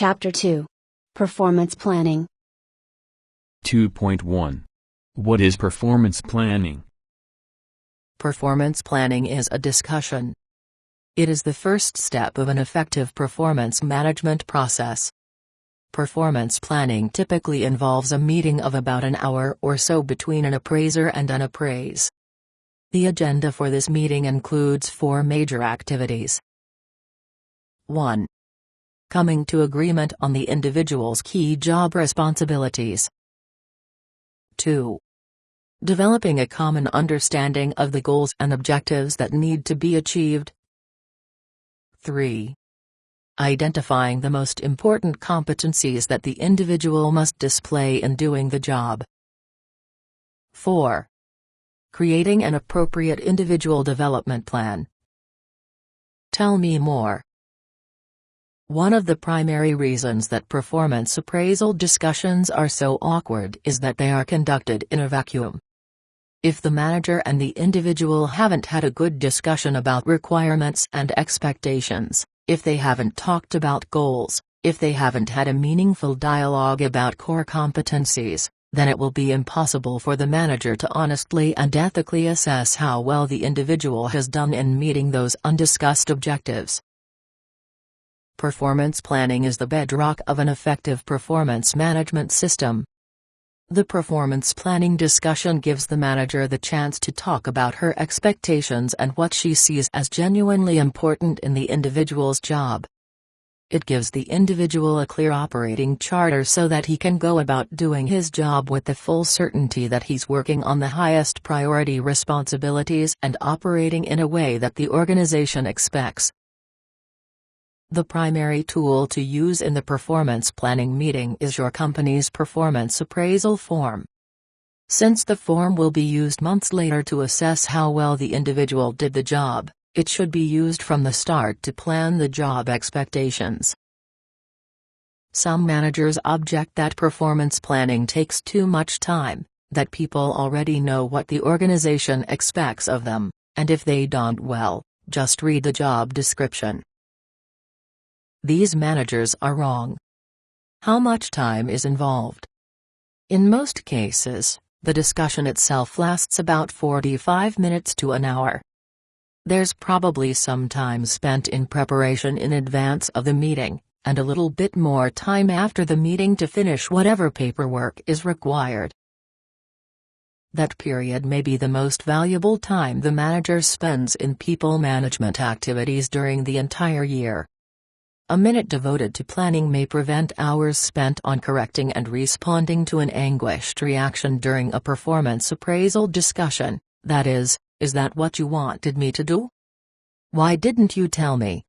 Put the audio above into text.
Chapter 2. Performance Planning. 2.1. What is performance planning? Performance planning is a discussion. It is the first step of an effective performance management process. Performance planning typically involves a meeting of about an hour or so between an appraiser and an appraise. The agenda for this meeting includes 4 major activities. 1. Coming to agreement on the individual's key job responsibilities. 2. Developing a common understanding of the goals and objectives that need to be achieved. 3. Identifying the most important competencies that the individual must display in doing the job. 4. Creating an appropriate individual development plan. Tell me more. One of the primary reasons that performance appraisal discussions are so awkward is that they are conducted in a vacuum. If the manager and the individual haven't had a good discussion about requirements and expectations, if they haven't talked about goals, if they haven't had a meaningful dialogue about core competencies, then it will be impossible for the manager to honestly and ethically assess how well the individual has done in meeting those undiscussed objectives. Performance planning is the bedrock of an effective performance management system. The performance planning discussion gives the manager the chance to talk about her expectations and what she sees as genuinely important in the individual's job. It gives the individual a clear operating charter so that he can go about doing his job with the full certainty that he's working on the highest priority responsibilities and operating in a way that the organization expects. The primary tool to use in the performance planning meeting is your company's performance appraisal form. Since the form will be used months later to assess how well the individual did the job, it should be used from the start to plan the job expectations. Some managers object that performance planning takes too much time, that people already know what the organization expects of them, and if they don't, well, just read the job description. These managers are wrong. How much time is involved? In most cases, the discussion itself lasts about 45 minutes to an hour. There's probably some time spent in preparation in advance of the meeting, and a little bit more time after the meeting to finish whatever paperwork is required. That period may be the most valuable time the manager spends in people management activities during the entire year. A minute devoted to planning may prevent hours spent on correcting and responding to an anguished reaction during a performance appraisal discussion, that is that what you wanted me to do? Why didn't you tell me?